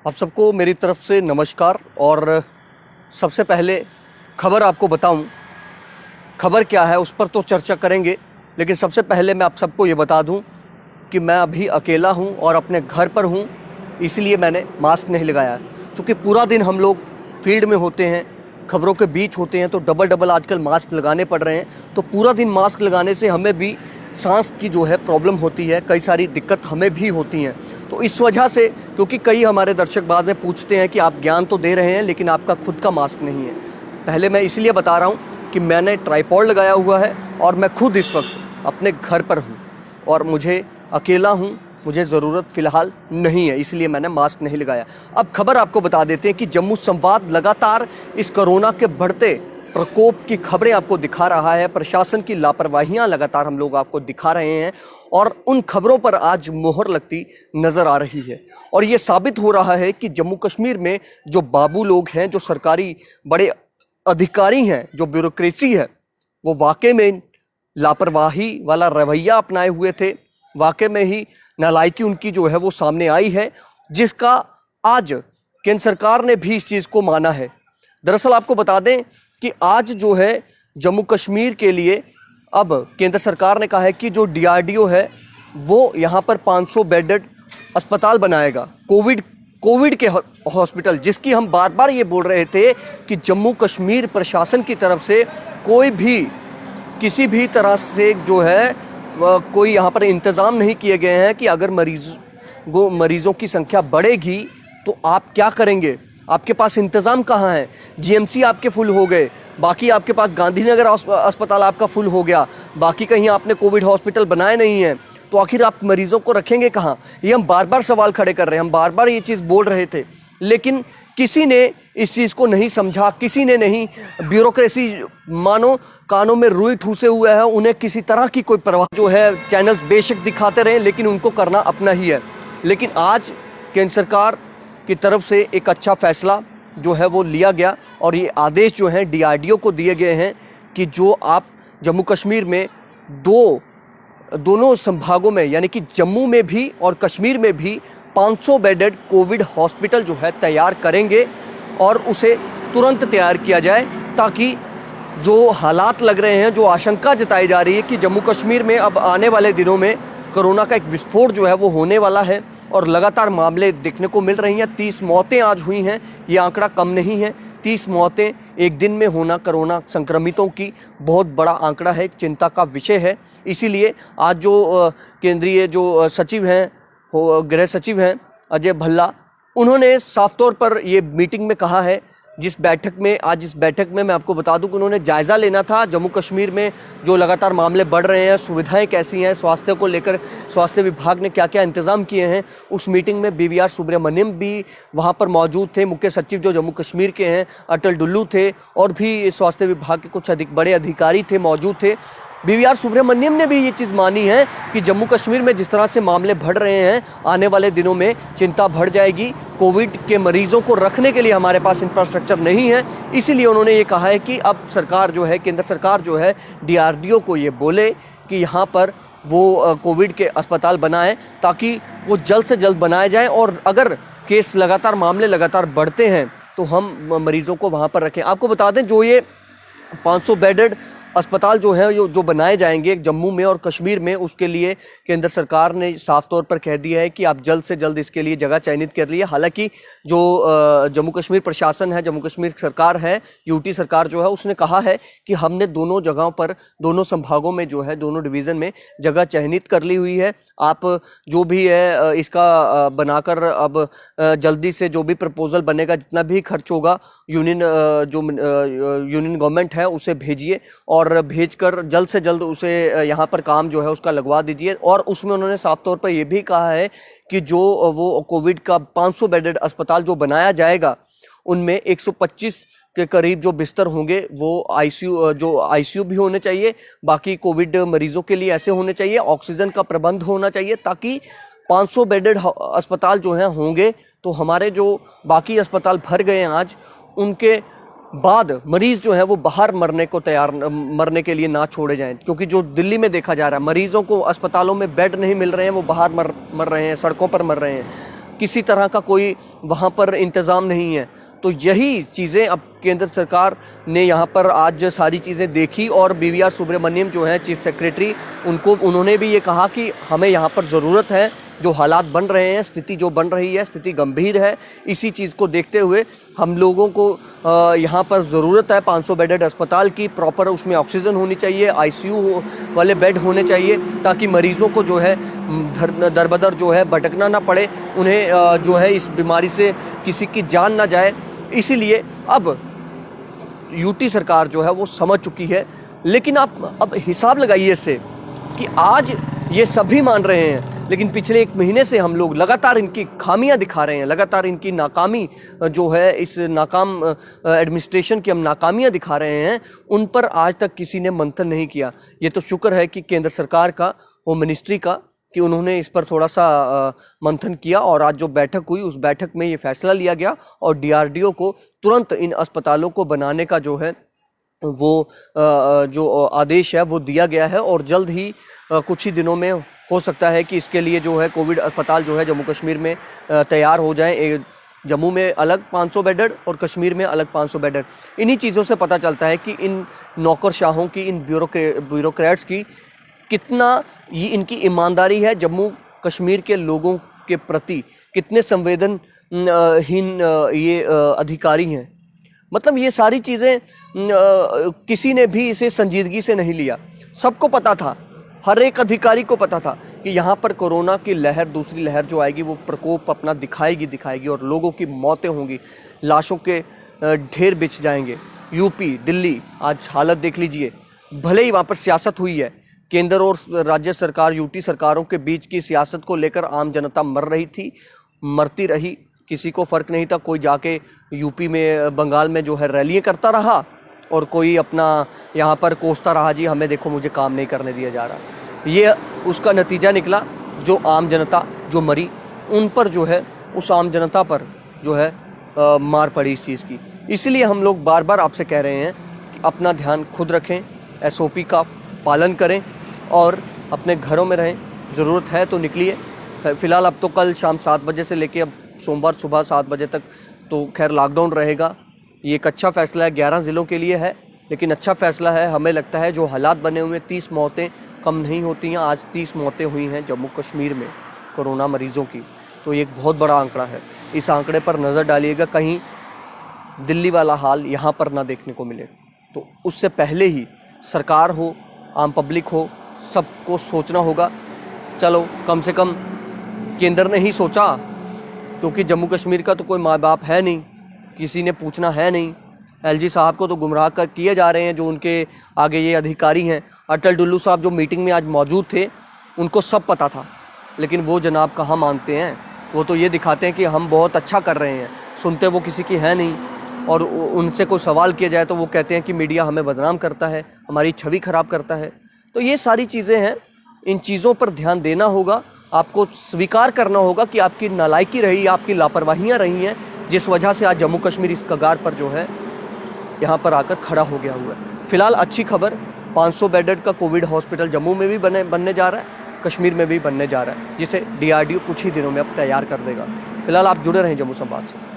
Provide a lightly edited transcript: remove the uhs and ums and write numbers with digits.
आप सबको मेरी तरफ से नमस्कार। और सबसे पहले खबर आपको बताऊं, खबर क्या है उस पर तो चर्चा करेंगे, लेकिन सबसे पहले मैं आप सबको ये बता दूं कि मैं अभी अकेला हूं और अपने घर पर हूं, इसलिए मैंने मास्क नहीं लगाया। क्योंकि पूरा दिन हम लोग फील्ड में होते हैं, खबरों के बीच होते हैं, तो डबल डबल आजकल मास्क लगाने पड़ रहे हैं। तो पूरा दिन मास्क लगाने से हमें भी सांस की जो है प्रॉब्लम होती है, कई सारी दिक्कत हमें भी होती हैं। तो इस वजह से, क्योंकि कई हमारे दर्शक बाद में पूछते हैं कि आप ज्ञान तो दे रहे हैं लेकिन आपका खुद का मास्क नहीं है। पहले मैं इसलिए बता रहा हूँ कि मैंने ट्राइपॉड लगाया हुआ है और मैं खुद इस वक्त अपने घर पर हूँ और मुझे अकेला हूँ, मुझे ज़रूरत फ़िलहाल नहीं है, इसलिए मैंने मास्क नहीं लगाया। अब खबर आपको बता देते हैं कि जम्मू संवाद लगातार इस कोरोना के बढ़ते प्रकोप की खबरें आपको दिखा रहा है। प्रशासन की लापरवाहियां लगातार हम लोग आपको दिखा रहे हैं और उन खबरों पर आज मोहर लगती नज़र आ रही है। और ये साबित हो रहा है कि जम्मू कश्मीर में जो बाबू लोग हैं, जो सरकारी बड़े अधिकारी हैं, जो ब्यूरोक्रेसी है, वो वाकई में लापरवाही वाला रवैया अपनाए हुए थे। वाकई में ही नालायकी उनकी जो है वो सामने आई है, जिसका आज केंद्र सरकार ने भी इस चीज़ को माना है। दरअसल आपको बता दें कि आज जो है जम्मू कश्मीर के लिए अब केंद्र सरकार ने कहा है कि जो डीआरडीओ है वो यहाँ पर 500 बेडेड अस्पताल बनाएगा, कोविड के हॉस्पिटल, जिसकी हम बार बार ये बोल रहे थे कि जम्मू कश्मीर प्रशासन की तरफ से कोई भी किसी भी तरह से जो है कोई यहाँ पर इंतज़ाम नहीं किए गए हैं कि अगर मरीज़ों की संख्या बढ़ेगी तो आप क्या करेंगे, आपके पास इंतज़ाम कहाँ है। जीएमसी आपके फुल हो गए, बाकी आपके पास गांधीनगर अस्पताल आपका फुल हो गया, बाकी कहीं आपने कोविड हॉस्पिटल बनाए नहीं हैं, तो आखिर आप मरीज़ों को रखेंगे कहाँ। ये हम बार बार सवाल खड़े कर रहे हैं, हम बार बार ये चीज़ बोल रहे थे, लेकिन किसी ने इस चीज़ को नहीं समझा, किसी ने नहीं। ब्यूरोक्रेसी मानो कानों में रुई ठूसे हुए है, उन्हें किसी तरह की कोई परवाह जो है। चैनल्स बेशक दिखाते रहे लेकिन उनको करना अपना ही है। लेकिन आज केंद्र सरकार की तरफ से एक अच्छा फैसला जो है वो लिया गया और ये आदेश जो हैं डीआरडीओ को दिए गए हैं कि जो आप जम्मू कश्मीर में दोनों संभागों में, यानी कि जम्मू में भी और कश्मीर में भी 500 बेडेड कोविड हॉस्पिटल जो है तैयार करेंगे और उसे तुरंत तैयार किया जाए, ताकि जो हालात लग रहे हैं, जो आशंका जताई जा रही है कि जम्मू कश्मीर में अब आने वाले दिनों में कोरोना का एक विस्फोट जो है वो होने वाला है और लगातार मामले देखने को मिल रही हैं। 30 मौतें आज हुई हैं, ये आंकड़ा कम नहीं है। 30 मौतें एक दिन में होना कोरोना संक्रमितों की बहुत बड़ा आंकड़ा है, चिंता का विषय है। इसीलिए आज जो केंद्रीय जो सचिव हैं, गृह सचिव हैं अजय भल्ला, उन्होंने साफ तौर पर ये मीटिंग में कहा है, जिस बैठक में मैं आपको बता दूं कि उन्होंने जायज़ा लेना था जम्मू कश्मीर में जो लगातार मामले बढ़ रहे हैं, सुविधाएं कैसी हैं, स्वास्थ्य को लेकर स्वास्थ्य विभाग ने क्या क्या इंतज़ाम किए हैं। उस मीटिंग में बीवीआर सुब्रमण्यम भी वहां पर मौजूद थे, मुख्य सचिव जो जम्मू कश्मीर के हैं अटल डुल्लू थे, और भी स्वास्थ्य विभाग के कुछ बड़े अधिकारी थे, मौजूद थे। बीवीआर सुब्रमण्यम ने भी ये चीज़ मानी है कि जम्मू कश्मीर में जिस तरह से मामले बढ़ रहे हैं, आने वाले दिनों में चिंता बढ़ जाएगी। कोविड के मरीजों को रखने के लिए हमारे पास इंफ्रास्ट्रक्चर नहीं है, इसीलिए उन्होंने ये कहा है कि अब सरकार जो है, केंद्र सरकार जो है, डीआरडीओ को ये बोले कि यहाँ पर वो कोविड के अस्पताल बनाएं, ताकि वो जल्द से जल्द बनाए जाएँ और अगर केस मामले लगातार बढ़ते हैं तो हम मरीज़ों को वहाँ पर रखें। आपको बता दें, जो ये 500 बेडेड अस्पताल जो है जो बनाए जाएंगे जम्मू में और कश्मीर में, उसके लिए केंद्र सरकार ने साफ तौर पर कह दिया है कि आप जल्द से जल्द इसके लिए जगह चयनित कर लिए। हालांकि जो जम्मू कश्मीर प्रशासन है, जम्मू कश्मीर सरकार है, यूटी सरकार जो है, उसने कहा है कि हमने दोनों जगहों पर, दोनों संभागों में जो है, दोनों डिवीज़न में जगह चयनित कर ली हुई है। आप जो भी है इसका बनाकर अब जल्दी से जो भी प्रपोजल बनेगा, जितना भी खर्च होगा, यूनियन गवर्नमेंट है उसे भेजिए और भेजकर जल्द से जल्द उसे यहाँ पर काम जो है उसका लगवा दीजिए। और उसमें उन्होंने साफ तौर पर यह भी कहा है कि जो वो कोविड का 500 बेडेड अस्पताल जो बनाया जाएगा, उनमें 125 के करीब जो बिस्तर होंगे वो आईसीयू भी होने चाहिए, बाकी कोविड मरीजों के लिए ऐसे होने चाहिए, ऑक्सीजन का प्रबंध होना चाहिए, ताकि 500 बेडेड अस्पताल जो हैं होंगे तो हमारे जो बाकी अस्पताल भर गए हैं आज, उनके बाद मरीज जो है वो बाहर मरने के लिए ना छोड़े जाएं। क्योंकि जो दिल्ली में देखा जा रहा है, मरीजों को अस्पतालों में बेड नहीं मिल रहे हैं, वो बाहर मर रहे हैं, सड़कों पर मर रहे हैं। किसी तरह का कोई वहाँ पर इंतज़ाम नहीं है। तो यही चीज़ें अब केंद्र सरकार ने यहाँ पर आज सारी चीज़ें देखी और BVR सुब्रमण्यम जो है चीफ सेक्रेटरी, उन्होंने भी ये कहा कि हमें यहाँ पर ज़रूरत है, जो हालात बन रहे हैं, स्थिति जो बन रही है, स्थिति गंभीर है। इसी चीज़ को देखते हुए हम लोगों को यहाँ पर ज़रूरत है 500 बेडेड अस्पताल की, प्रॉपर उसमें ऑक्सीजन होनी चाहिए, ICU वाले बेड होने चाहिए, ताकि मरीज़ों को जो है दर बदर जो है भटकना ना पड़े, उन्हें जो है इस बीमारी से किसी की जान ना जाए। इसीलिए अब यूटी सरकार जो है वो समझ चुकी है। लेकिन आप अब हिसाब लगाइए इससे कि आज ये सभी मान रहे हैं, लेकिन पिछले 1 महीने से हम लोग लगातार इनकी खामियां दिखा रहे हैं, लगातार इनकी नाकामी जो है, इस नाकाम एडमिनिस्ट्रेशन की हम नाकामियां दिखा रहे हैं, उन पर आज तक किसी ने मंथन नहीं किया। ये तो शुक्र है कि केंद्र सरकार का, होम मिनिस्ट्री का, कि उन्होंने इस पर थोड़ा सा मंथन किया और आज जो बैठक हुई उस बैठक में ये फैसला लिया गया और DRDO को तुरंत इन अस्पतालों को बनाने का जो है वो जो आदेश है वो दिया गया है। और जल्द ही कुछ ही दिनों में हो सकता है कि इसके लिए जो है कोविड अस्पताल जो है जम्मू कश्मीर में तैयार हो जाएं। जम्मू में अलग 500 बेडेड और कश्मीर में अलग 500 बेडेड। इन्हीं चीज़ों से पता चलता है कि इन नौकरशाहों की, इन ब्यूरोक्रेट्स की कितना ये इनकी ईमानदारी है, जम्मू कश्मीर के लोगों के प्रति कितने संवेदनहीन ये अधिकारी हैं। मतलब ये सारी चीज़ें किसी ने भी इसे संजीदगी से नहीं लिया। सबको पता था, हर एक अधिकारी को पता था कि यहाँ पर कोरोना की लहर, दूसरी लहर जो आएगी वो प्रकोप अपना दिखाएगी और लोगों की मौतें होंगी, लाशों के ढेर बिछ जाएंगे। यूपी, दिल्ली, आज हालत देख लीजिए। भले ही वहाँ पर सियासत हुई है, केंद्र और राज्य सरकार, यूटी सरकारों के बीच की सियासत को लेकर आम जनता मर रही थी, मरती रही, किसी को फ़र्क नहीं था। कोई जाके यूपी में, बंगाल में जो है रैलियाँ करता रहा और कोई अपना यहाँ पर कोसता रहा, जी हमें देखो मुझे काम नहीं करने दिया जा रहा। ये उसका नतीजा निकला, जो आम जनता जो मरी, उन पर जो है, उस आम जनता पर जो है मार पड़ी इस चीज़ की। इसलिए हम लोग बार बार आपसे कह रहे हैं कि अपना ध्यान खुद रखें, SOP का पालन करें और अपने घरों में रहें। ज़रूरत है तो निकलिए। फ़िलहाल अब तो कल शाम 7 बजे से लेके अब सोमवार सुबह 7 बजे तक तो खैर लॉकडाउन रहेगा। ये एक अच्छा फ़ैसला है, 11 ज़िलों के लिए है, लेकिन अच्छा फ़ैसला है। हमें लगता है जो हालात बने हुए, 30 मौतें कम नहीं होती हैं। आज 30 मौतें हुई हैं जम्मू कश्मीर में कोरोना मरीज़ों की, तो ये एक बहुत बड़ा आंकड़ा है। इस आंकड़े पर नज़र डालिएगा, कहीं दिल्ली वाला हाल यहाँ पर ना देखने को मिले। तो उससे पहले ही सरकार हो, आम पब्लिक हो, सबको सोचना होगा। चलो कम से कम केंद्र ने ही सोचा, क्योंकि जम्मू कश्मीर का तो कोई माँ बाप है नहीं, किसी ने पूछना है नहीं। LG साहब को तो गुमराह कर किए जा रहे हैं, जो उनके आगे ये अधिकारी हैं। अटल डुल्लू साहब जो मीटिंग में आज मौजूद थे, उनको सब पता था, लेकिन वो जनाब कहाँ मानते हैं। वो तो ये दिखाते हैं कि हम बहुत अच्छा कर रहे हैं, सुनते वो किसी की है नहीं। और उनसे कोई सवाल किया जाए तो वो कहते हैं कि मीडिया हमें बदनाम करता है, हमारी छवि खराब करता है। तो ये सारी चीज़ें हैं, इन चीज़ों पर ध्यान देना होगा। आपको स्वीकार करना होगा कि आपकी नालायकी रही, आपकी लापरवाहियाँ रही हैं, जिस वजह से आज जम्मू कश्मीर इस कगार पर जो है यहाँ पर आकर खड़ा हो गया हुआ है। फिलहाल अच्छी खबर, 500 बेडेड का कोविड हॉस्पिटल जम्मू में भी बनने जा रहा है, कश्मीर में भी बनने जा रहा है, जिसे DRDO कुछ ही दिनों में अब तैयार कर देगा। फिलहाल आप जुड़े रहें जम्मू संवाद से।